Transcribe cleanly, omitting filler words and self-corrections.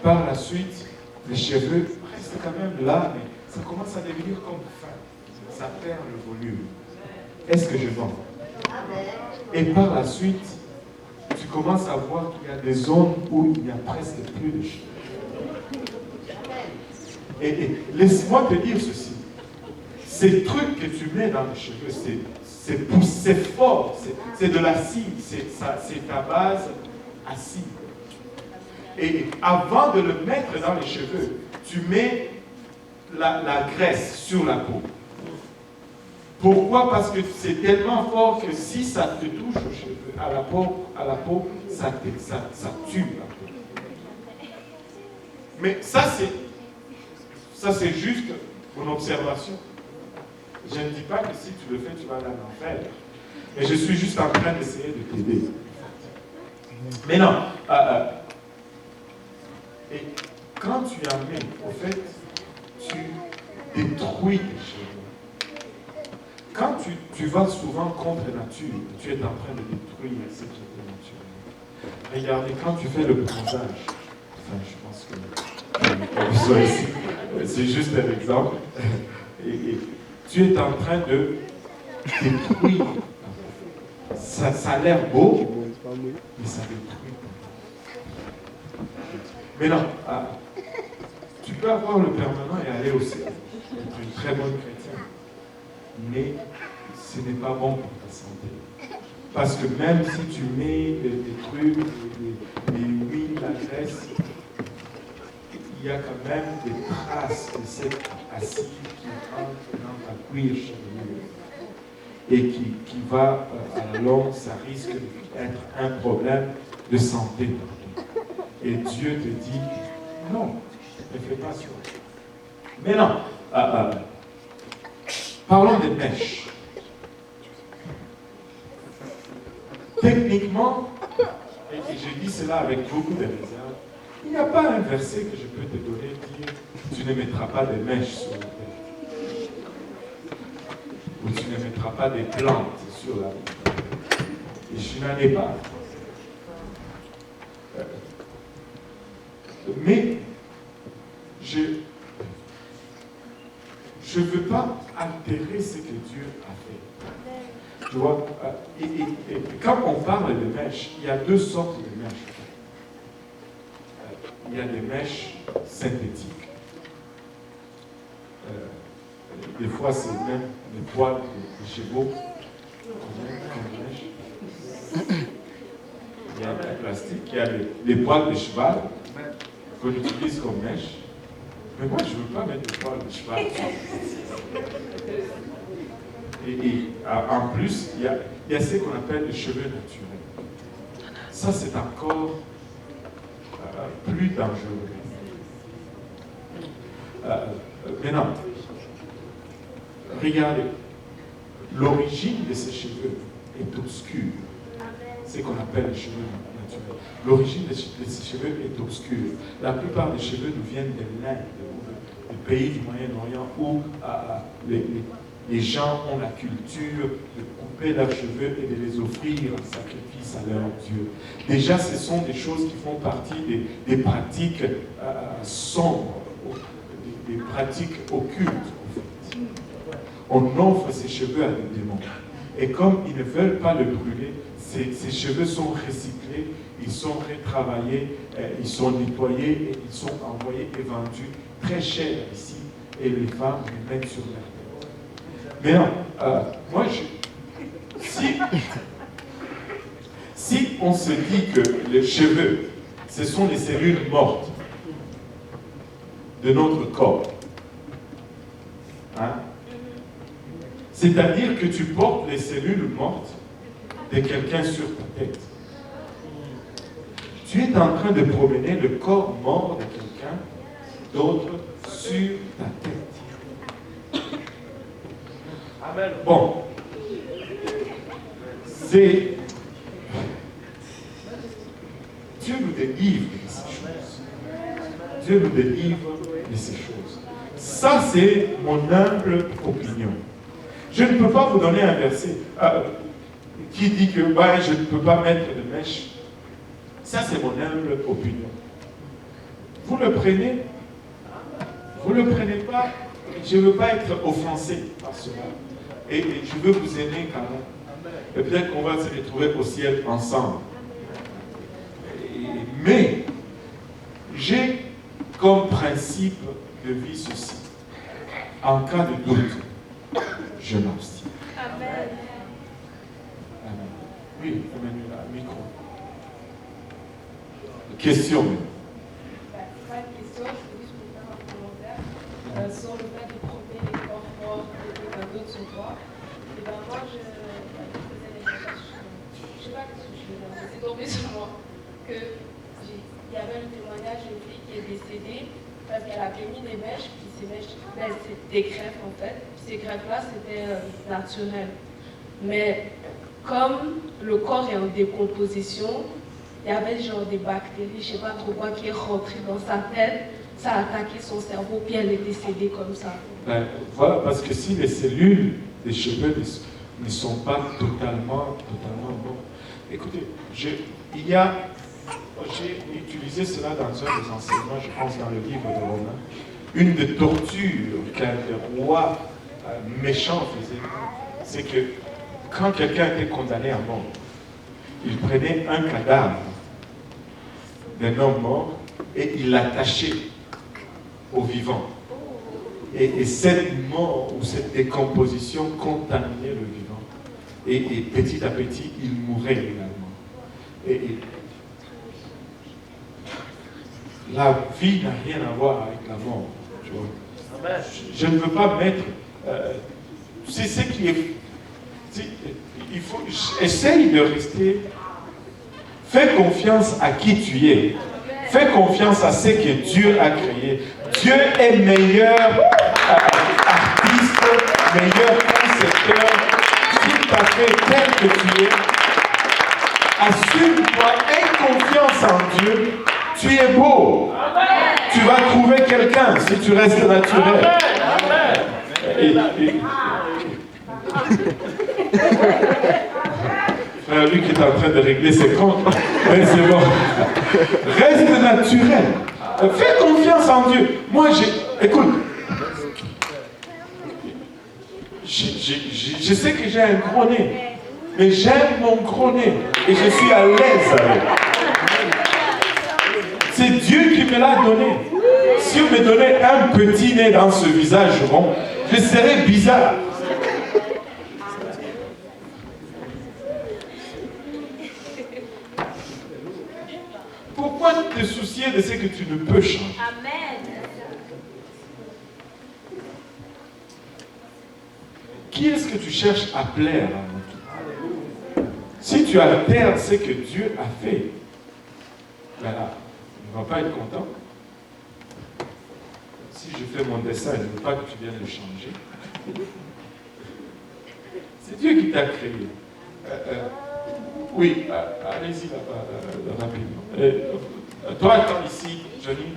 par la suite, les cheveux restent quand même là, mais ça commence à devenir comme fin. Ça perd le volume. Est-ce que je mens? Et par la suite, tu commences à voir qu'il y a des zones où il n'y a presque plus de cheveux. Et laisse-moi te dire ceci. Ces trucs que tu mets dans les cheveux, c'est fort, c'est de l'acide, c'est ta base acide. Et avant de le mettre dans les cheveux, tu mets la graisse sur la peau. Pourquoi? Parce que c'est tellement fort que si ça te touche aux cheveux, à la peau, ça tue la peau. Mais ça c'est juste une observation. Je ne dis pas que si tu le fais, tu vas aller en enfer. Mais je suis juste en train d'essayer de t'aider. Mais non. Et quand tu en mets, au fait, tu détruis tes cheveux. Quand tu vas souvent contre nature, tu es en train de détruire ce qui est naturel. Regardez, quand tu fais le bronzage, enfin, je pense que vous soyez ici, c'est juste un exemple. Et tu es en train de détruire. Ça a l'air beau, mais ça détruit. Mais non, tu peux avoir le permanent et aller au ciel, être une très bonne chrétienne. Mais ce n'est pas bon pour ta santé. Parce que même si tu mets des trucs, des huiles, la graisse, il y a quand même des traces de cet acide qui entre dans ta cuir chevelure et qui va, à la longue, ça risque d'être un problème de santé pour toi. Et Dieu te dit, non, ne fais pas ça. Mais non, parlons des mèches. Techniquement, et je dis cela avec beaucoup de réserve, il n'y a pas un verset que je peux te donner qui dit tu ne mettras pas de mèches sur la tête. Ou tu ne mettras pas des plantes sur la tête. Et je n'en ai pas. Mais je ne veux pas altérer ce que Dieu a fait. Tu vois, et quand on parle de mèches, il y a deux sortes de mèches. Il y a des mèches synthétiques. Des fois, c'est même des poils de chevaux. Il y a du plastique, il y a des poils de cheval qu'on utilise comme mèche. Mais moi, je ne veux pas mettre des poils de cheval. Et en plus, il y a ce qu'on appelle les cheveux naturels. Ça, c'est encore plus dangereux. Maintenant, regardez, l'origine de ces cheveux est obscure. C'est ce qu'on appelle les cheveux naturels. L'origine de ces cheveux est obscure. La plupart des cheveux nous viennent de l'Inde, du pays du Moyen-Orient, où les gens ont la culture de couper leurs cheveux et de les offrir en sacrifice à leur Dieu. Déjà, ce sont des choses qui font partie des pratiques sombres, des pratiques occultes. En fait. On offre ses cheveux à des démons. Et comme ils ne veulent pas le brûler, ces cheveux sont recyclés, ils sont retravaillés, ils sont nettoyés et ils sont envoyés et vendus très cher ici. Et les femmes les mettent sur leur tête. Mais non, moi, si on se dit que les cheveux, ce sont les cellules mortes de notre corps, hein, c'est-à-dire que tu portes les cellules mortes de quelqu'un sur ta tête. Tu es en train de promener le corps mort de quelqu'un d'autre sur ta tête. Amen. Bon. C'est... Dieu nous délivre de ces choses. Dieu nous délivre de ces choses. Ça, c'est mon humble opinion. Je ne peux pas vous donner un verset qui dit que je ne peux pas mettre de mèche. Ça, c'est mon humble opinion. Vous le prenez, vous ne le prenez pas. Je ne veux pas être offensé par cela. Et je veux vous aimer quand même. Et peut-être qu'on va se retrouver au ciel ensemble. Mais j'ai comme principe de vie ceci. En cas de doute, je m'abstiens. Amen. Amen. Oui, Emmanuel, micro. Question. Pas de question, c'est juste pour faire un commentaire sur le fait de tromper les corps morts et quelqu'un d'autre sur toi. Et ben moi, je faisais des recherches, je sais pas ce que je faisais, mais c'est tombé sur moi qu'il y avait un témoignage d'une fille qui est décédée parce qu'elle avait mis des mèches, puis ces mèches, c'est des greffes en fait. Puis ces greffes-là, c'était naturel. Mais comme le corps est en décomposition, il y avait genre des bactéries, je ne sais pas trop quoi, qui est rentré dans sa tête, ça a attaqué son cerveau, puis elle est décédée comme ça. Ben, voilà, parce que si les cellules des cheveux ne sont pas totalement mortes. Écoutez, j'ai utilisé cela dans un des enseignements, je pense dans le livre de Romains. Une des tortures qu'un des rois méchants faisait, c'est que quand quelqu'un était condamné à mort, il prenait un cadavre d'un homme mort et il l'attachait au vivant. Et cette mort ou cette décomposition contaminait le vivant. Et petit à petit, il mourait également. Et la vie n'a rien à voir avec la mort. Tu vois. Je ne veux pas mettre... c'est ce qui est... Il faut... Essaye de rester... Fais confiance à qui tu es. Fais confiance à ce que Dieu a créé. Dieu est meilleur artiste, meilleur concepteur. S'il t'a fait tel que tu es, assume-toi, aie confiance en Dieu. Tu es beau. Tu vas trouver quelqu'un si tu restes naturel. Frère Luc est en train de régler ses comptes. Mais c'est bon. Reste naturel. Fais confiance en Dieu. Moi, écoute. Je sais que j'ai un gros nez. Mais j'aime mon gros nez. Et je suis à l'aise avec. C'est Dieu qui me l'a donné. Si on me donnait un petit nez dans ce visage rond, je serais bizarre. Pourquoi te soucier de ce que tu ne peux changer? Amen. Qui est-ce que tu cherches à plaire avant tout? Si tu altères ce que Dieu a fait, ben là, tu ne vas pas être content. Si je fais mon dessin, je ne veux pas que tu viennes le changer. C'est Dieu qui t'a créé. Oui, allez-y là-bas, rapidement. Toi, attends ici, Johnny.